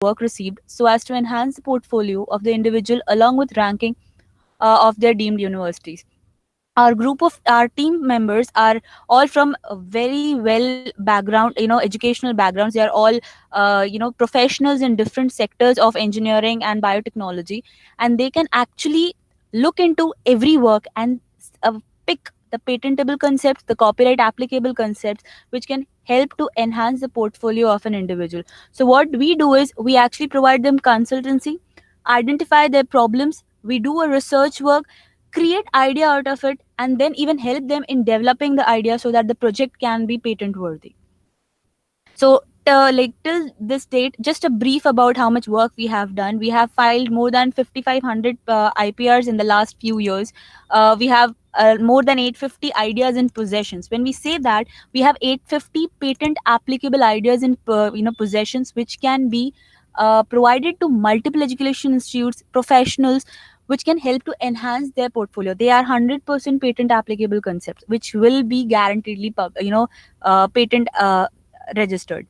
work received so as to enhance the portfolio of the individual along with ranking of their deemed universities. Our team members are all from a very well background, educational backgrounds. They are all professionals in different sectors of engineering and biotechnology, and they can actually look into every work and pick the patentable concepts, the copyright applicable concepts, which can help to enhance the portfolio of an individual. So what we do is we actually provide them consultancy, identify their problems, we do a research work, create idea out of it, and then even help them in developing the idea so that the project can be patent worthy. So like till this date, just a brief about how much work we have done. We have filed more than 5500 IPRs in the last few years. We have more than 850 ideas in possessions. When we say that, we have 850 patent applicable ideas in possessions, which can be provided to multiple education institutes, professionals, which can help to enhance their portfolio. They are 100% patent applicable concepts, which will be guaranteedly patent registered.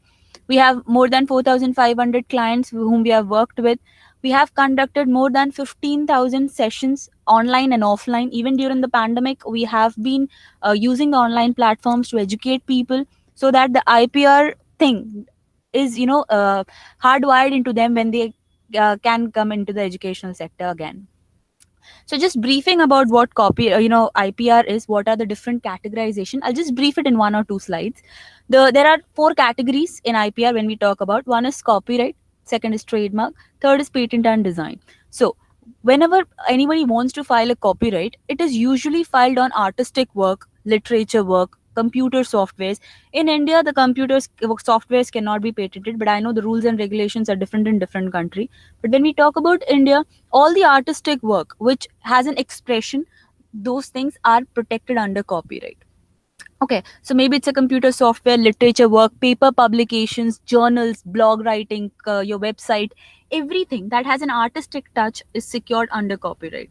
We have more than 4,500 clients whom we have worked with. We have conducted more than 15,000 sessions online and offline. Even during the pandemic, we have been using the online platforms to educate people so that the IPR thing is, hardwired into them when they can come into the educational sector again. So just briefing about what IPR is, what are the different categorization. I'll just brief it in one or two slides. There are four categories in IPR when we talk about. One is copyright, second is trademark, third is patent and design. So whenever anybody wants to file a copyright, it is usually filed on artistic work, literature work, computer softwares. In India, the softwares cannot be patented, but I know the rules and regulations are different in different country. But when we talk about India, all the artistic work which has an expression, those things are protected under copyright. Okay, so maybe it's a computer software, literature work, paper publications, journals, blog writing, your website, everything that has an artistic touch is secured under copyright.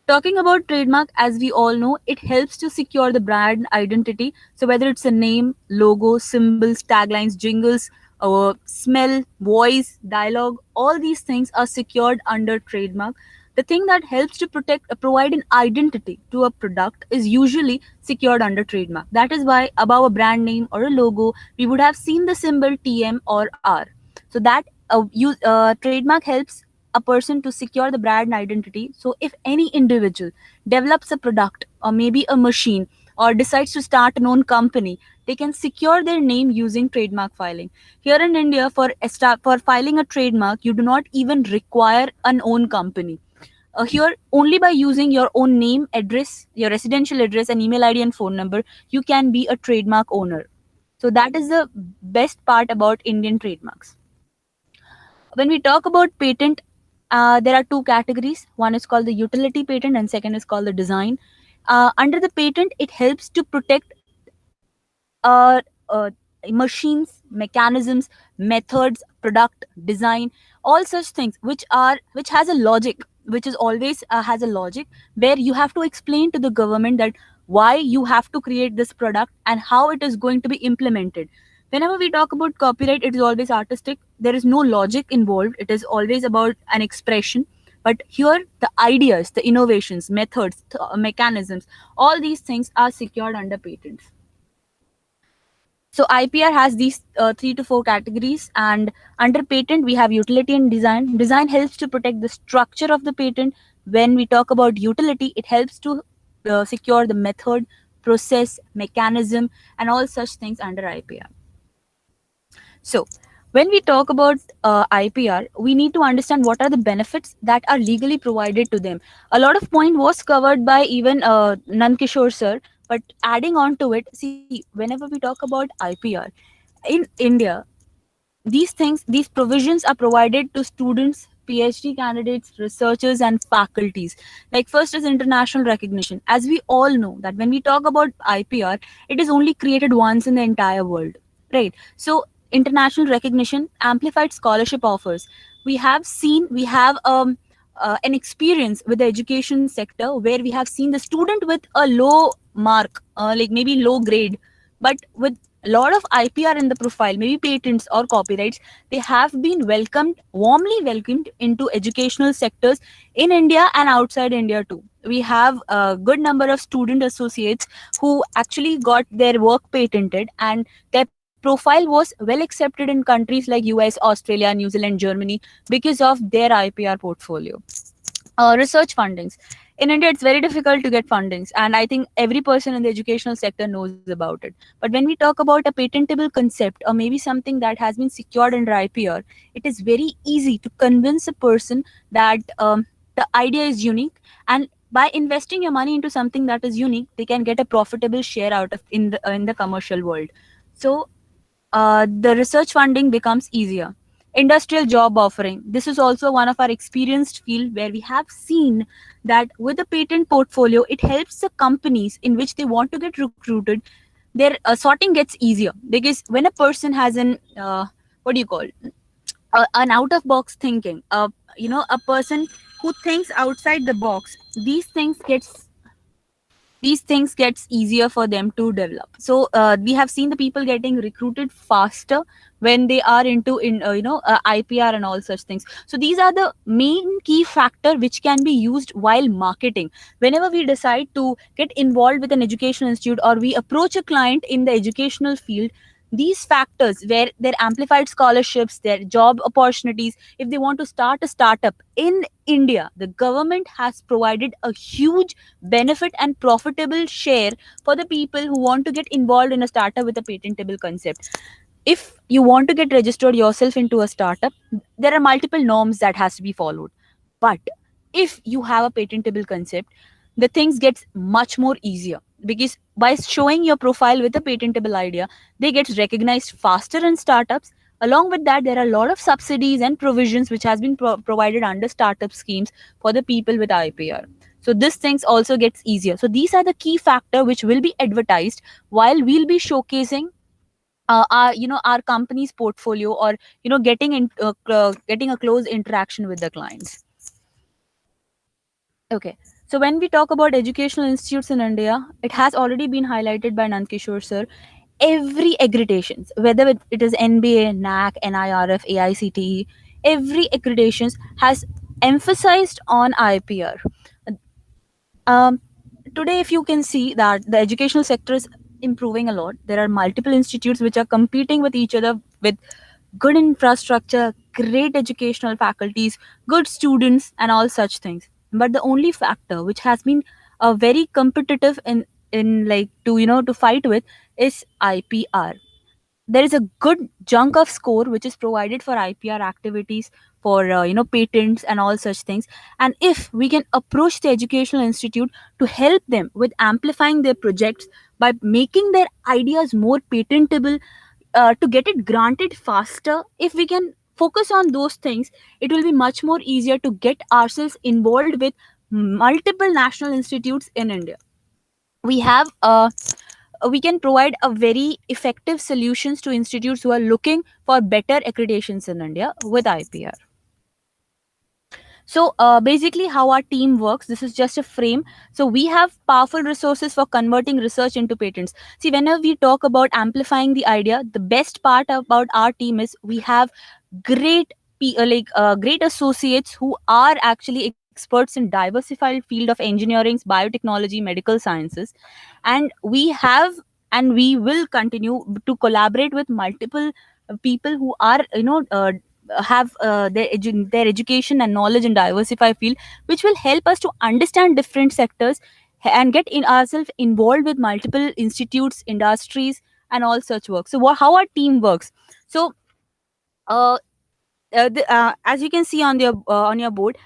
Talking about trademark, as we all know, it helps to secure the brand identity. So whether it's a name, logo, symbols, taglines, jingles, smell, voice, dialogue, all these things are secured under trademark. The thing that helps to provide an identity to a product is usually secured under trademark. That is why above a brand name or a logo, we would have seen the symbol TM or R. So that trademark helps a person to secure the brand identity. So if any individual develops a product or maybe a machine or decides to start an own company, they can secure their name using trademark filing. Here in India, for filing a trademark, you do not even require an own company. Here, only by using your own name, address, your residential address, and email ID and phone number, you can be a trademark owner. So that is the best part about Indian trademarks. When we talk about patent, there are two categories. One is called the utility patent and second is called the design. Under the patent, it helps to protect uh, uh, machines, mechanisms, methods, product, design, all such things which has a logic, which is always has a logic, where you have to explain to the government that why you have to create this product and how it is going to be implemented. Whenever we talk about copyright, it is always artistic. There is no logic involved. It is always about an expression. But here, the ideas, the innovations, methods, mechanisms, all these things are secured under patents. So IPR has these 3 to 4 categories, and under patent we have utility and design. Design helps to protect the structure of the patent. When we talk about utility, it helps to secure the method, process, mechanism, and all such things under IPR. So when we talk about IPR, we need to understand what are the benefits that are legally provided to them. A lot of point was covered by even Nankishore sir, but adding on to it, see, whenever we talk about IPR in India, these provisions are provided to students, PhD candidates, researchers, and faculties. Like first is international recognition. As we all know that when we talk about IPR, it is only created once in the entire world, right? So international recognition, amplified scholarship offers. We have an experience with the education sector where we have seen the student with a low mark, like maybe low grade, but with a lot of IPR in the profile, maybe patents or copyrights, they have been welcomed, warmly welcomed into educational sectors in India and outside India too. We have a good number of student associates who actually got their work patented, and their profile was well accepted in countries like US, Australia, New Zealand, Germany because of their IPR portfolio. Research fundings. In India, it's very difficult to get fundings, and I think every person in the educational sector knows about it. But when we talk about a patentable concept or maybe something that has been secured under IPR, it is very easy to convince a person that the idea is unique, and by investing your money into something that is unique, they can get a profitable share out of in the commercial world. So the research funding becomes easier. Industrial job offering. This is also one of our experienced field where we have seen that with the patent portfolio, it helps the companies in which they want to get recruited. Their sorting gets easier because when a person has an what do you call an out of box thinking, a person who thinks outside the box, these things gets easier for them to develop. So we have seen the people getting recruited faster when they are into IPR and all such things. So these are the main key factor which can be used while marketing. Whenever we decide to get involved with an educational institute or we approach a client in the educational field, these factors where their amplified scholarships, their job opportunities, if they want to start a startup in India, the government has provided a huge benefit and profitable share for the people who want to get involved in a startup with a patentable concept. If you want to get registered yourself into a startup, there are multiple norms that has to be followed. But if you have a patentable concept, the things gets much more easier because by showing your profile with a patentable idea, they get recognized faster in startups. Along with that, there are a lot of subsidies and provisions which has been provided under startup schemes for the people with IPR. So this things also gets easier. So these are the key factor which will be advertised while we'll be showcasing our company's portfolio, or getting a close interaction with the clients. Okay. So when we talk about educational institutes in India, it has already been highlighted by Nandkishore sir. Every accreditations, whether it is NBA, NAC, NIRF, AICTE, every accreditations has emphasized on IPR. Um, Today, if you can see that the educational sector is improving a lot, there are multiple institutes which are competing with each other with good infrastructure, great educational faculties, good students, and all such things. But the only factor which has been very competitive in like to fight with is IPR. There is a good chunk of score which is provided for IPR activities, for patents and all such things. And if we can approach the educational institute to help them with amplifying their projects by making their ideas more patentable, to get it granted faster, if we can focus on those things, it will be much more easier to get ourselves involved with multiple national institutes in India. We have we can provide a very effective solutions to institutes who are looking for better accreditations in India with IPR. So basically how our team works, this is just a frame. So we have powerful resources for converting research into patents. See, whenever we talk about amplifying the idea, the best part about our team is we have great great associates who are actually experts in diversified field of engineering, biotechnology, medical sciences. And we have, and we will continue to collaborate with multiple people who are have their education and knowledge in diversified field, which will help us to understand different sectors and get in ourselves involved with multiple institutes, industries, and all such work. So how our team works. So uh, as you can see on your board,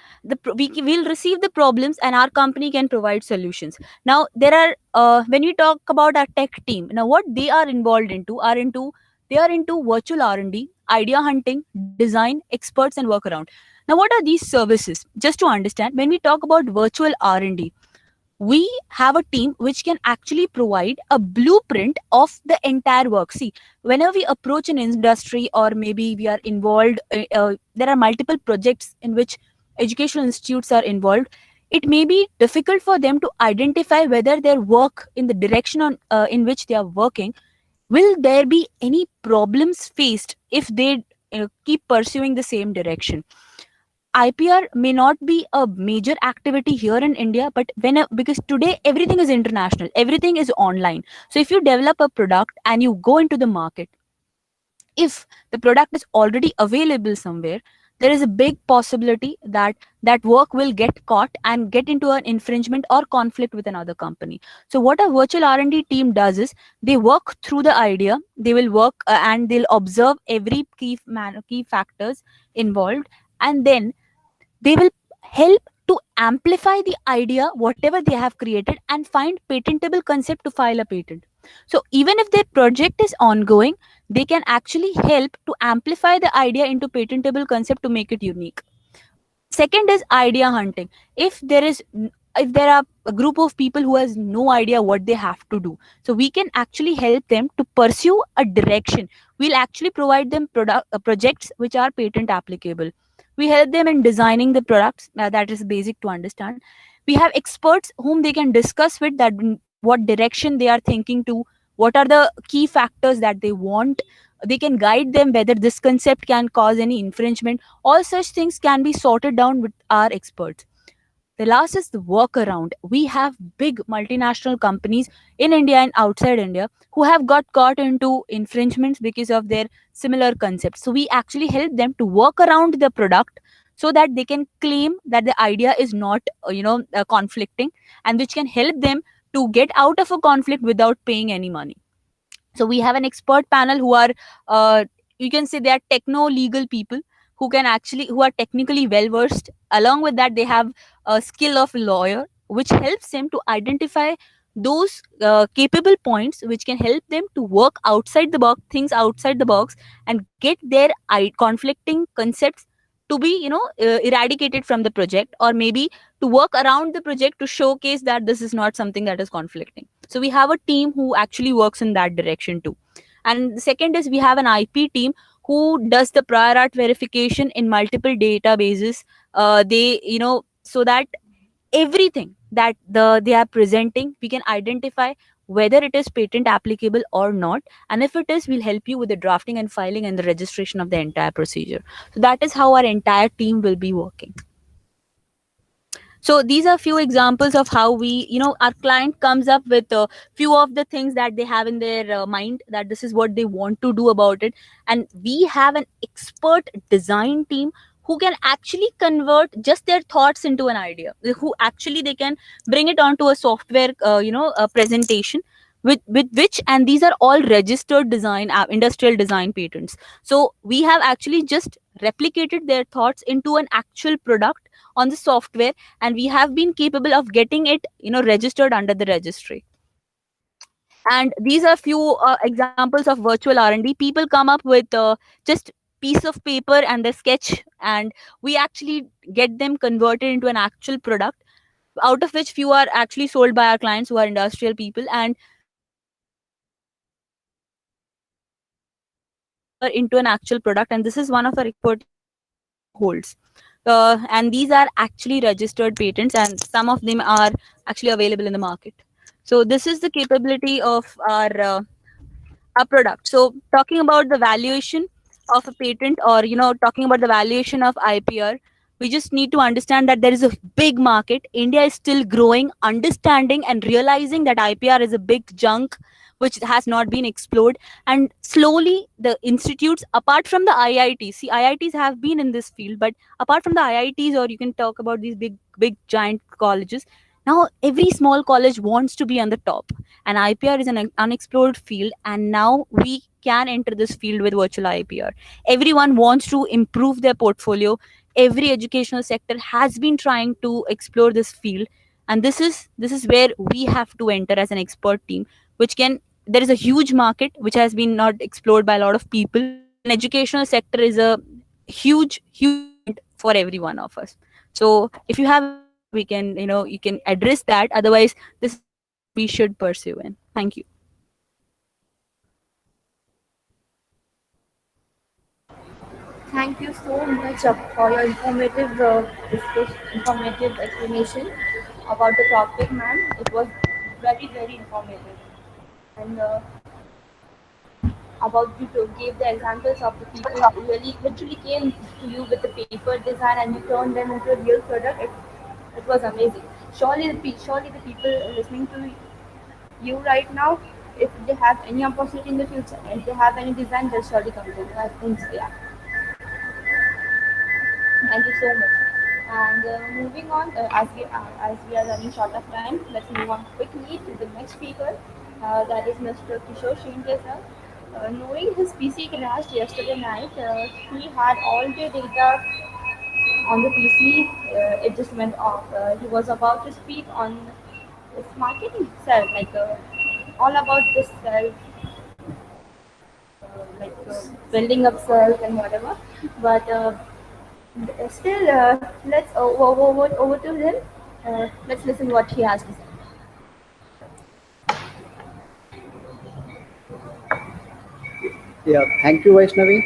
we will receive the problems and our company can provide solutions. Now there are when we talk about our tech team, now what they are involved into are into they are into virtual R&D, idea hunting, design, experts, and workaround. Now what are these services? Just to understand, when we talk about virtual R&D, we have a team which can actually provide a blueprint of the entire work. See, whenever we approach an industry or maybe we are involved, there are multiple projects in which educational institutes are involved. It may be difficult for them to identify whether their work in the direction in which they are working will there be any problems faced if they keep pursuing the same direction? IPR may not be a major activity here in India, but because today everything is international, everything is online. So if you develop a product and you go into the market, if the product is already available somewhere, there is a big possibility that that work will get caught and get into an infringement or conflict with another company. So what a virtual R&D team does is they work through the idea, they will work and they'll observe every key factors involved, and then they will help to amplify the idea whatever they have created and find patentable concept to file a patent. So even if their project is ongoing, they can actually help to amplify the idea into patentable concept to make it unique. Second is idea hunting. If there are a group of people who has no idea what they have to do, so we can actually help them to pursue a direction. We'll actually provide them projects which are patent applicable. We help them in designing the products. That is basic to understand. We have experts whom they can discuss with that what direction they are thinking to, what are the key factors that they want. They can guide them whether this concept can cause any infringement. All such things can be sorted down with our experts. The last is the workaround. We have big multinational companies in India and outside India who have got caught into infringements because of their similar concepts. So we actually help them to work around the product so that they can claim that the idea is not, conflicting, and which can help them to get out of a conflict without paying any money. So we have an expert panel who are, you can say, they are techno legal people who are technically well versed. Along with that, they have a skill of lawyer, which helps them to identify those capable points which can help them to work outside the box, things outside the box, and get their conflicting concepts to be, eradicated from the project, or maybe to work around the project to showcase that this is not something that is conflicting. So we have a team who actually works in that direction too. And the second is we have an IP team who does the prior art verification in multiple databases. They, so that everything that they are presenting, we can identify whether it is patent applicable or not. And if it is, we'll help you with the drafting and filing and the registration of the entire procedure. So that is how our entire team will be working. So these are few examples of how we, our client comes up with a few of the things that they have in their mind, that this is what they want to do about it. And we have an expert design team who can actually convert just their thoughts into an idea, who actually they can bring it onto a software, a presentation with which, and these are all registered design, industrial design patents. So we have actually just replicated their thoughts into an actual product on the software, and we have been capable of getting it, registered under the registry. And these are few examples of virtual R&D. People come up with just piece of paper and the sketch, and we actually get them converted into an actual product, out of which few are actually sold by our clients who are industrial people, and into an actual product. And this is one of our expertise that our team holds. And these are actually registered patents, and some of them are actually available in the market. So this is the capability of our product. So talking about the valuation of a patent, or talking about the valuation of IPR, we just need to understand that there is a big market. India is still growing, understanding and realizing that IPR is a big junk which has not been explored. And slowly the institutes, apart from the IITs, see, IITs have been in this field, but apart from the IITs, or you can talk about these big giant colleges, now every small college wants to be on the top. And IPR is an unexplored field, and now we can enter this field with virtual IPR. Everyone wants to improve their portfolio. Every educational sector has been trying to explore this field, and this is where we have to enter as an expert team, which can, there is a huge market which has been not explored by a lot of people, and educational sector is a huge point for every one of us. So if you have any doubt, we can, you can address that. Otherwise, this is what we should pursue in. Thank you. Thank you so much for your informative explanation about the topic, ma'am. It was very, very informative. And about you to give the examples of the people really literally came to you with the paper design and you turned them into a real product. It was amazing. Surely the people listening to you right now, if they have any opportunity in the future, if they have any design, they'll surely come to you. I think so, yeah. Thank you so much. And moving on, as we are running short of time, let's move on quickly to the next speaker. That is Mr. Kishore Shinde sir. Knowing his PC crashed yesterday night, he had all the data on the PC. It just went off. He was about to speak on this marketing itself, like all about this self, building up self and whatever. But still, let's over to him. Let's listen what he has to say. Yeah, thank you, Vaishnavi,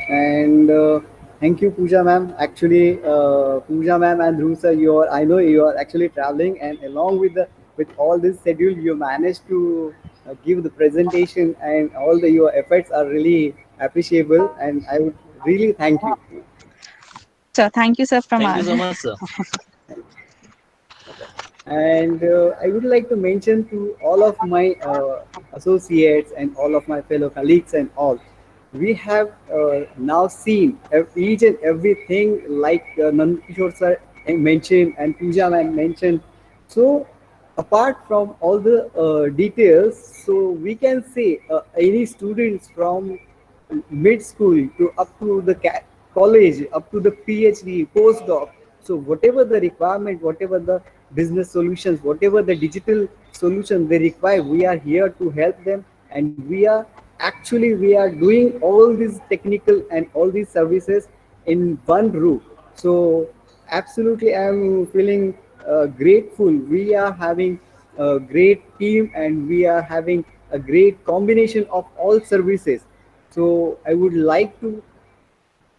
and thank you, Pooja ma'am. Actually, Pooja ma'am and Dhruv sir, I know you are actually traveling, and along with the with all this schedule, you managed to give the presentation, and all the your efforts are really appreciable, and I would really thank you. So thank you, sir, from Thank you us. so much, sir. And I would like to mention to all of my associates and all of my fellow colleagues and all, we have now seen each and everything like Nandkishore sir mentioned and Pooja man mentioned. So apart from all the details, so we can say any students from mid school to up to the college, up to the PhD, postdoc. So whatever the requirement, whatever the business solutions, whatever the digital solution they require, we are here to help them, and we are doing all these technical and all these services in one roof. So absolutely, I'm feeling grateful. We are having a great team, and we are having a great combination of all services. So I would like to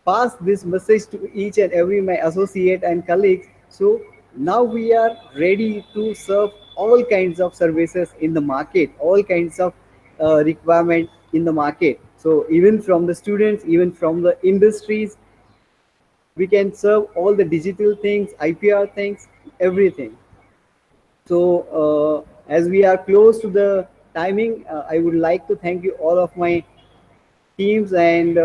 pass this message to each and every my associate and colleagues. So now we are ready to serve all kinds of services in the market, all kinds of requirement in the market. So even from the students, even from the industries, we can serve all the digital things, IPR things, everything. So as we are close to the timing, I would like to thank you all of my teams and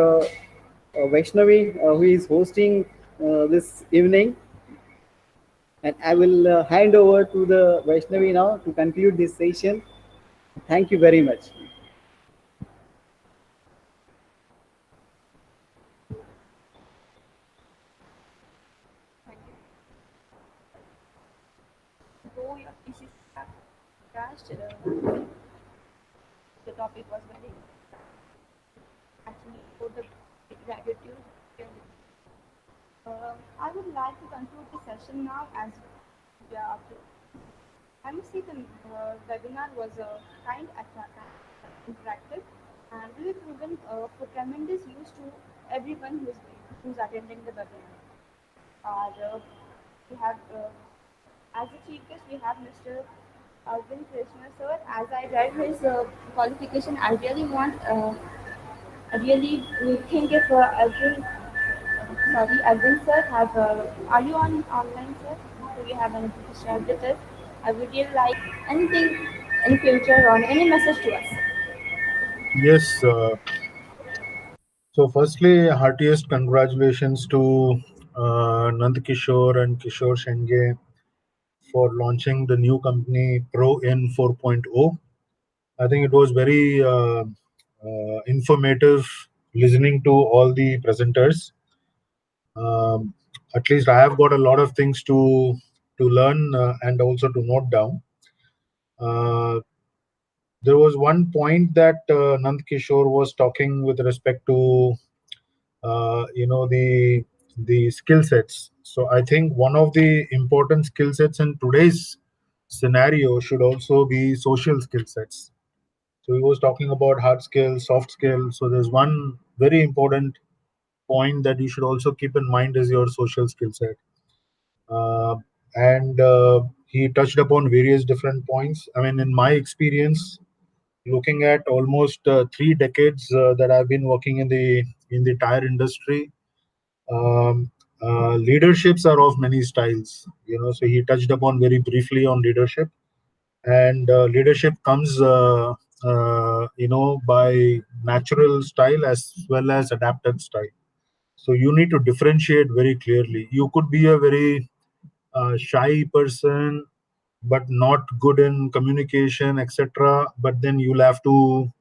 Vaishnavi, who is hosting this evening. And I will hand over to the Vaishnavi now to conclude this session. Thank you very much. Though your PC crashed, the topic was very actually for the gratitude. I would like to conclude the session now as we are up to. I must say the webinar was kind interactive and really proven for tremendous use to everyone who's attending the webinar. We have as a chief guest we have Mr. Arvind Krishna sir. As I read his qualification, I really I really think if Arvind sir have, are you on online sir? Do you have anything to share with us? I would really like anything in future or any message to us. Yes. So, firstly, heartiest congratulations to Nandkishore and Kishore Shenge for launching the new company ProIn 4.0. I think it was very informative listening to all the presenters. Um, at least I have got a lot of things to learn and also to note down. Uh, there was one point that Nand Kishore was talking with respect to the skill sets. So I think one of the important skill sets in today's scenario should also be social skill sets. So he was talking about hard skills, soft skills. So there's one very important point that you should also keep in mind is your social skill set. And he touched upon various different points. I mean, in my experience, looking at almost 3 decades that I've been working in the tire industry. Um, Leaderships are of many styles, So he touched upon very briefly on leadership, and leadership comes, by natural style as well as adapted style. So you need to differentiate very clearly. You could be a very shy person but not good in communication, etc., but then you'll have to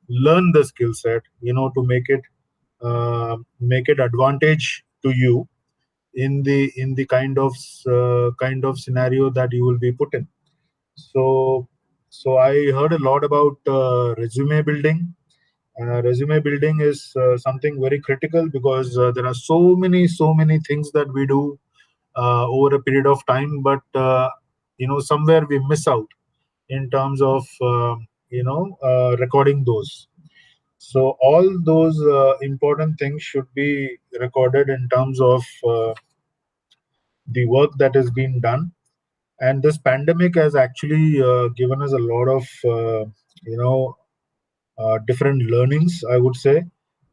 learn the skill set, to make it advantage to you in the kind of scenario that you will be put in. So I heard a lot about resume building. Resume building is something very critical, because there are so many things that we do over a period of time, but somewhere we miss out in terms of recording those. So all those important things should be recorded in terms of the work that has been done. And this pandemic has actually given us a lot of you know different learnings, I would say,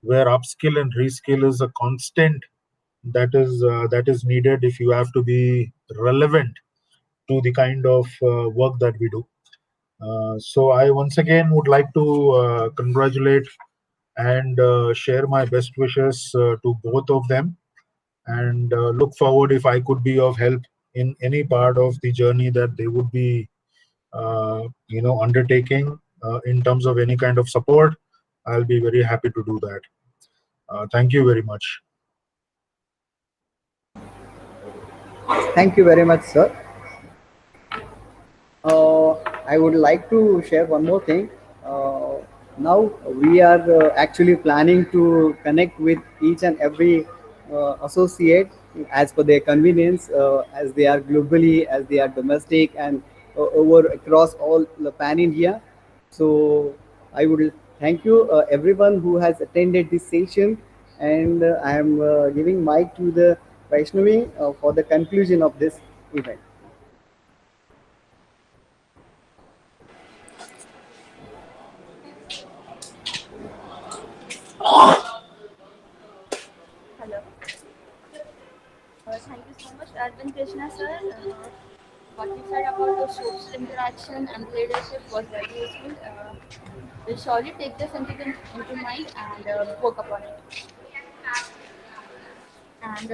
where upskill and reskill is a constant that is needed if you have to be relevant to the kind of work that we do. So I once again would like to congratulate and share my best wishes to both of them, and look forward if I could be of help in any part of the journey that they would be undertaking, in terms of any kind of support. I'll be very happy to do that. Thank you very much. Thank you very much, sir. Uh, I would like to share one more thing. Uh, Now we are actually planning to connect with each and every associate as per their convenience, as they are globally, as they are domestic, and over across all the pan India. So I would thank you everyone who has attended this session, and I am giving mic to the Vaishnavi for the conclusion of this event. Hello. Thank you so much, Arvind Krishna sir. What you said about the social interaction and leadership was very useful. We'll surely take this into mind and work upon it. And